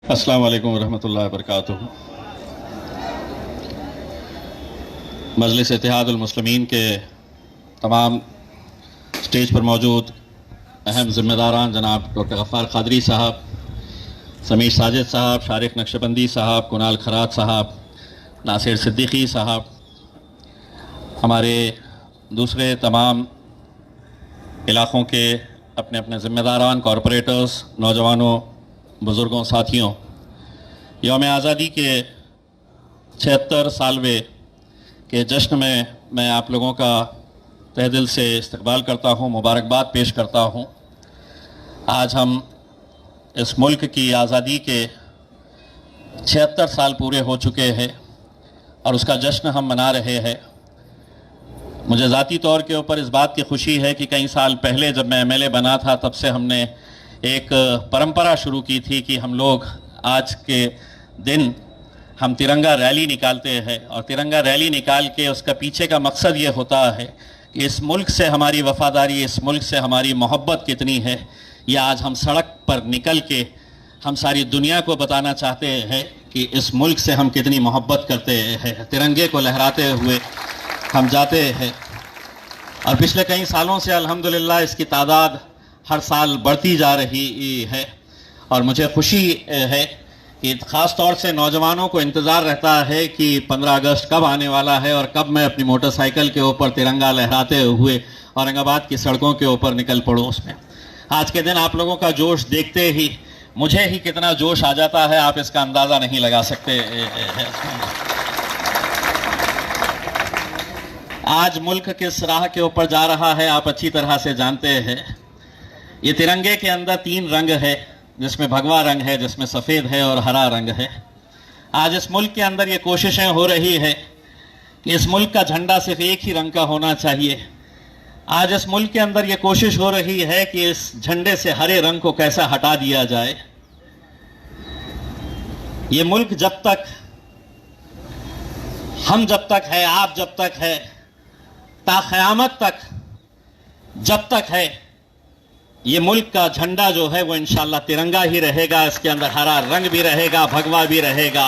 अस्सलाम वालेकुम वरहमतुल्लाहि वबरकातुहू। मजलिस इत्तेहादुल मुस्लिमीन के तमाम स्टेज पर मौजूद अहम ज़िम्मेदारान जनाब डॉक्टर गफ़्फ़ार क़ादरी साहब, समीर साजिद साहब, शारिक नक्शबंदी साहब, कुनाल खरात साहब, नासिर सिद्दीकी साहब, हमारे दूसरे तमाम इलाक़ों के अपने अपने ज़िम्मेदारान, कॉरपोरेटर्स, नौजवानों, बुज़ुर्गों, साथियों, यौम आज़ादी के 76 सालवे के जश्न में मैं आप लोगों का तहे दिल से इस्तकबाल करता हूँ, मुबारकबाद पेश करता हूँ। आज हम इस मुल्क की आज़ादी के 76 साल पूरे हो चुके हैं और उसका जश्न हम मना रहे हैं। मुझे ज़ाती तौर के ऊपर इस बात की खुशी है कि कई साल पहले जब मैं MLA बना था तब से हमने एक परंपरा शुरू की थी कि हम लोग आज के दिन हम तिरंगा रैली निकालते हैं और तिरंगा रैली निकाल के उसका पीछे का मकसद ये होता है कि इस मुल्क से हमारी वफ़ादारी, इस मुल्क से हमारी मोहब्बत कितनी है, यह आज हम सड़क पर निकल के हम सारी दुनिया को बताना चाहते हैं कि इस मुल्क से हम कितनी मोहब्बत करते हैं। तिरंगे को लहराते हुए हम जाते हैं और पिछले कई सालों से अल्हम्दुलिल्लाह इसकी तादाद हर साल बढ़ती जा रही है और मुझे खुशी है कि ख़ास तौर से नौजवानों को इंतज़ार रहता है कि 15 अगस्त कब आने वाला है और कब मैं अपनी मोटरसाइकिल के ऊपर तिरंगा लहराते हुए औरंगाबाद की सड़कों के ऊपर निकल पड़ूँ। उसमें आज के दिन आप लोगों का जोश देखते ही मुझे ही कितना जोश आ जाता है, आप इसका अंदाज़ा नहीं लगा सकते। आज मुल्क किस राह के ऊपर जा रहा है आप अच्छी तरह से जानते हैं। ये तिरंगे के अंदर 3 रंग है, जिसमें भगवा रंग है, जिसमें सफ़ेद है और हरा रंग है। आज इस मुल्क के अंदर ये कोशिशें हो रही है कि इस मुल्क का झंडा सिर्फ एक ही रंग का होना चाहिए। आज इस मुल्क के अंदर ये कोशिश हो रही है कि इस झंडे से हरे रंग को कैसा हटा दिया जाए। ये मुल्क जब तक, हम जब तक है, आप जब तक है, ता क़यामत तक जब तक है, ये मुल्क का झंडा जो है वो इंशाअल्लाह तिरंगा ही रहेगा। इसके अंदर हरा रंग भी रहेगा, भगवा भी रहेगा,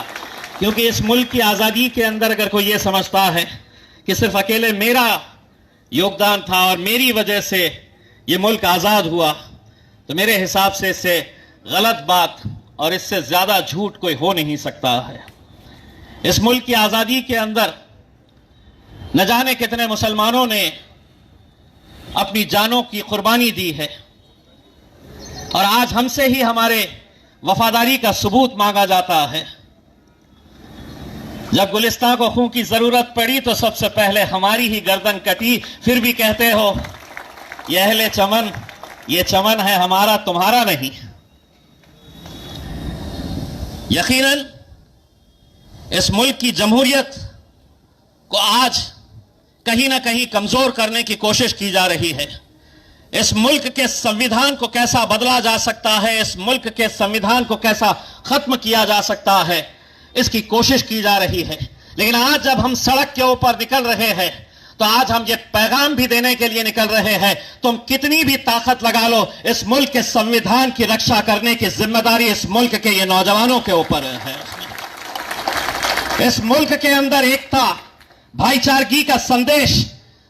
क्योंकि इस मुल्क की आज़ादी के अंदर अगर कोई ये समझता है कि सिर्फ अकेले मेरा योगदान था और मेरी वजह से ये मुल्क आज़ाद हुआ, तो मेरे हिसाब से इससे गलत बात और इससे ज़्यादा झूठ कोई हो नहीं सकता है। इस मुल्क की आज़ादी के अंदर न जाने कितने मुसलमानों ने अपनी जानों की कुर्बानी दी है और आज हमसे ही हमारे वफादारी का सबूत मांगा जाता है। जब गुलिस्तान को खून की जरूरत पड़ी तो सबसे पहले हमारी ही गर्दन कटी, फिर भी कहते हो ये अहले चमन, ये चमन है हमारा तुम्हारा नहीं। यकीनन इस मुल्क की जमहूरियत को आज कहीं ना कहीं कमजोर करने की कोशिश की जा रही है। इस मुल्क के संविधान को कैसा बदला जा सकता है, इस मुल्क के संविधान को कैसा खत्म किया जा सकता है, इसकी कोशिश की जा रही है। लेकिन आज जब हम सड़क के ऊपर निकल रहे हैं तो आज हम ये पैगाम भी देने के लिए निकल रहे हैं, तुम कितनी भी ताकत लगा लो, इस मुल्क के संविधान की रक्षा करने की जिम्मेदारी इस मुल्क के ये नौजवानों के ऊपर है। इस मुल्क के अंदर एकता, भाईचारगी का संदेश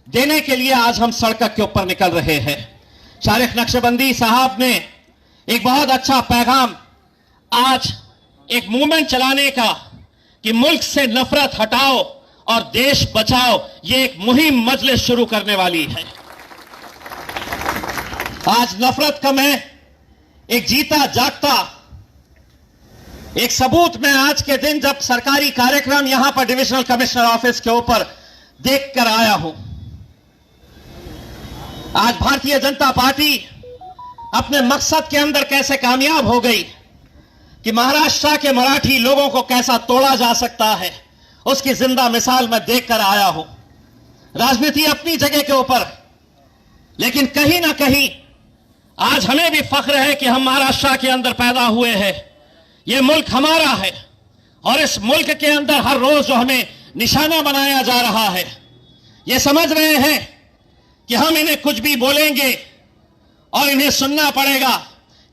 देने के लिए आज हम सड़क के ऊपर निकल रहे हैं। शारिक नक्शबंदी साहब ने एक बहुत अच्छा पैगाम, आज एक मूवमेंट चलाने का कि मुल्क से नफरत हटाओ और देश बचाओ, ये एक मुहिम मजलिस शुरू करने वाली है। आज नफरत कम है, एक जीता जागता एक सबूत में आज के दिन जब सरकारी कार्यक्रम यहां पर डिविजनल कमिश्नर ऑफिस के ऊपर देखकर आया हूं। आज भारतीय जनता पार्टी अपने मकसद के अंदर कैसे कामयाब हो गई कि महाराष्ट्र के मराठी लोगों को कैसा तोड़ा जा सकता है, उसकी जिंदा मिसाल मैं देखकर आया हूं। राजनीति अपनी जगह के ऊपर, लेकिन कहीं ना कहीं आज हमें भी फख्र है कि हम महाराष्ट्र के अंदर पैदा हुए हैं। यह मुल्क हमारा है और इस मुल्क के अंदर हर रोज जो हमें निशाना बनाया जा रहा है, ये समझ रहे हैं कि हम इन्हें कुछ भी बोलेंगे और इन्हें सुनना पड़ेगा।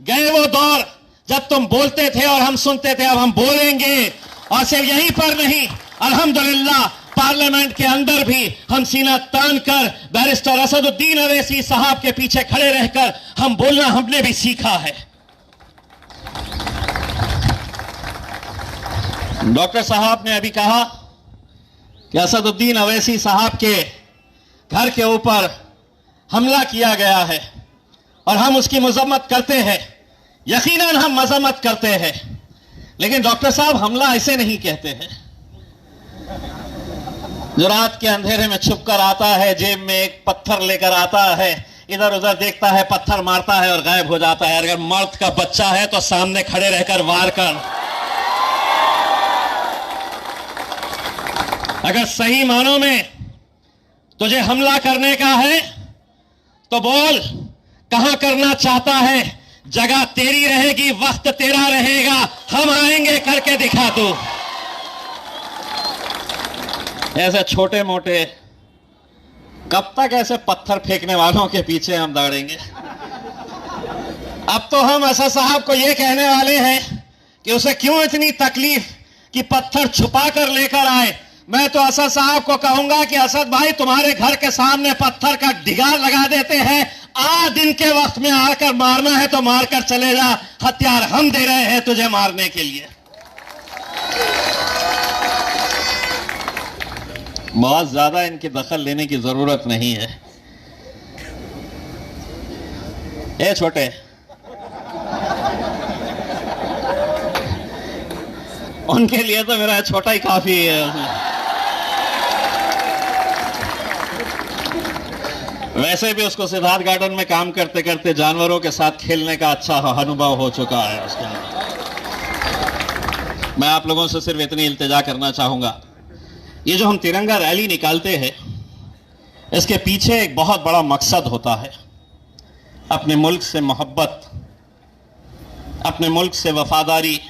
गए वो दौर जब तुम बोलते थे और हम सुनते थे, अब हम बोलेंगे। और सिर्फ यहीं पर नहीं, अल्हम्दुलिल्लाह पार्लियामेंट के अंदर भी हम सीना तान कर बैरिस्टर असदुद्दीन अवैसी साहब के पीछे खड़े रहकर हम बोलना हमने भी सीखा है। डॉक्टर साहब ने अभी कहा कि असदुद्दीन अवैसी साहब के घर के ऊपर हमला किया गया है और हम उसकी मजम्मत करते हैं। यकीनन हम मजम्मत करते हैं, लेकिन डॉक्टर साहब हमला ऐसे नहीं कहते हैं। जो रात के अंधेरे में छुपकर आता है, जेब में एक पत्थर लेकर आता है, इधर उधर देखता है, पत्थर मारता है और गायब हो जाता है। अगर मर्द का बच्चा है तो सामने खड़े रहकर वार कर। अगर सही मानों में तुझे हमला करने का है तो बोल, कहां करना चाहता है। जगह तेरी रहेगी, वक्त तेरा रहेगा, हम आएंगे, करके दिखा तू। ऐसे छोटे मोटे कब तक ऐसे पत्थर फेंकने वालों के पीछे हम दौड़ेंगे। अब तो हम असद साहब को यह कहने वाले हैं कि उसे क्यों इतनी तकलीफ कि पत्थर छुपा कर लेकर आए। मैं तो असद साहब को कहूंगा कि असद भाई, तुम्हारे घर के सामने पत्थर का ढिगार लगा देते हैं, आ दिन के वक्त में आकर मारना है तो मारकर चले जा। हथियार हम दे रहे हैं तुझे मारने के लिए। बहुत ज्यादा इनकी दखल लेने की जरूरत नहीं है। ए छोटे, उनके लिए तो मेरा छोटा ही काफी है। वैसे भी उसको सिद्धार्थ गार्डन में काम करते करते जानवरों के साथ खेलने का अच्छा अनुभव हो चुका है उसके अंदर। मैं आप लोगों से सिर्फ इतनी इल्तिजा करना चाहूंगा, ये जो हम तिरंगा रैली निकालते हैं, इसके पीछे एक बहुत बड़ा मकसद होता है। अपने मुल्क से मोहब्बत, अपने मुल्क से वफादारी।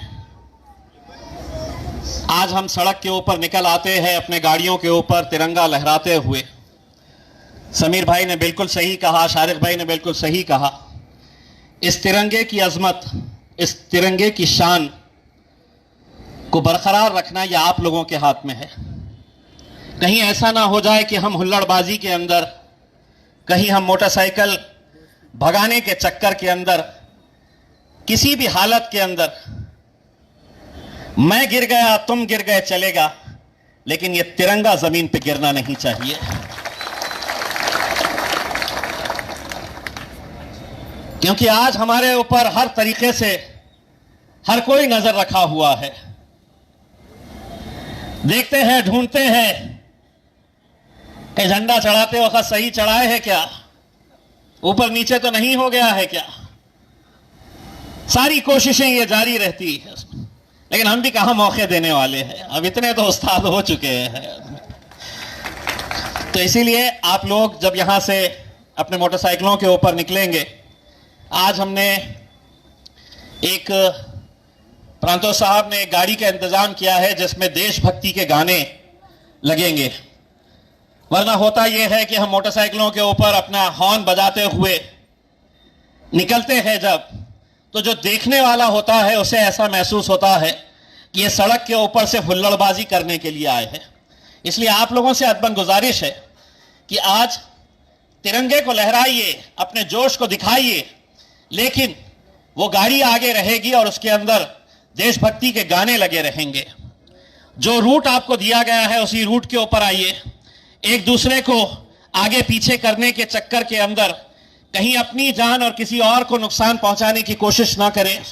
आज हम सड़क के ऊपर निकल आते हैं अपने गाड़ियों के ऊपर तिरंगा लहराते हुए। समीर भाई ने बिल्कुल सही कहा, शारिक भाई ने बिल्कुल सही कहा। इस तिरंगे की अजमत, इस तिरंगे की शान को बरकरार रखना यह आप लोगों के हाथ में है। कहीं ऐसा ना हो जाए कि हम हुल्लड़बाजी के अंदर, कहीं हम मोटरसाइकिल भगाने के चक्कर के अंदर, किसी भी हालत के अंदर मैं गिर गया तुम गिर गए चलेगा, लेकिन यह तिरंगा जमीन पे गिरना नहीं चाहिए। क्योंकि आज हमारे ऊपर हर तरीके से हर कोई नजर रखा हुआ है। देखते हैं, ढूंढते हैं कि झंडा चढ़ाते वक्त सही चढ़ाए है क्या, ऊपर नीचे तो नहीं हो गया है क्या। सारी कोशिशें ये जारी रहती है, लेकिन हम भी कहां मौके देने वाले हैं। अब इतने तो उस्ताद हो चुके हैं। तो इसीलिए आप लोग जब यहां से अपने मोटरसाइकिलों के ऊपर निकलेंगे, आज हमने एक प्रांतो साहब ने एक गाड़ी का इंतजाम किया है जिसमें देशभक्ति के गाने लगेंगे। वरना होता यह है कि हम मोटरसाइकिलों के ऊपर अपना हॉर्न बजाते हुए निकलते हैं जब, तो जो देखने वाला होता है उसे ऐसा महसूस होता है कि ये सड़क के ऊपर से हुल्लड़बाजी करने के लिए आए हैं। इसलिए आप लोगों से अदबन गुजारिश है कि आज तिरंगे को लहराइए, अपने जोश को दिखाइए, लेकिन वो गाड़ी आगे रहेगी और उसके अंदर देशभक्ति के गाने लगे रहेंगे। जो रूट आपको दिया गया है उसी रूट के ऊपर आइए। एक दूसरे को आगे पीछे करने के चक्कर के अंदर कहीं अपनी जान और किसी और को नुकसान पहुंचाने की कोशिश ना करें।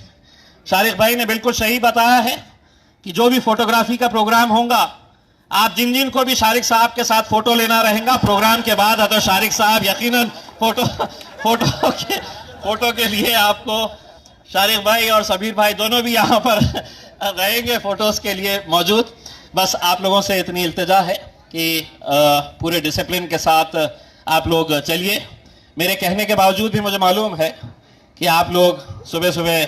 शारिक भाई ने बिल्कुल सही बताया है कि जो भी फोटोग्राफी का प्रोग्राम होगा, आप जिन जिन को भी शारिक साहब के साथ फोटो लेना रहेगा प्रोग्राम के बाद, तो शारिक साहब यकीनन फोटो के लिए आपको शारिक भाई और सबीर भाई दोनों भी यहाँ पर रहेंगे फोटोज के लिए मौजूद। बस आप लोगों से इतनी इल्तिजा है कि पूरे डिसिप्लिन के साथ आप लोग चलिए। मेरे कहने के बावजूद भी मुझे मालूम है कि आप लोग सुबह सुबह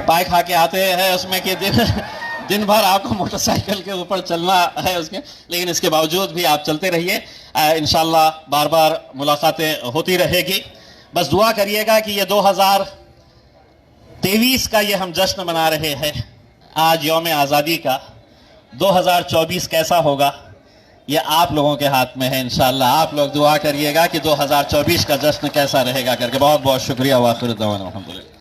पाए खा के आते हैं, उसमें कि दिन भर आपको मोटरसाइकिल के ऊपर चलना है उसके, लेकिन इसके बावजूद भी आप चलते रहिए। इंशाल्लाह बार बार मुलाकातें होती रहेगी। बस दुआ करिएगा कि ये 23 का ये हम जश्न मना रहे हैं आज यौम आज़ादी का। 2024 कैसा होगा ये आप लोगों के हाथ में है। इंशाअल्लाह आप लोग दुआ करिएगा कि 2024 का जश्न कैसा रहेगा करके। बहुत बहुत शुक्रिया। वाखिर दवाना अल्हम्दुलिल्लाह।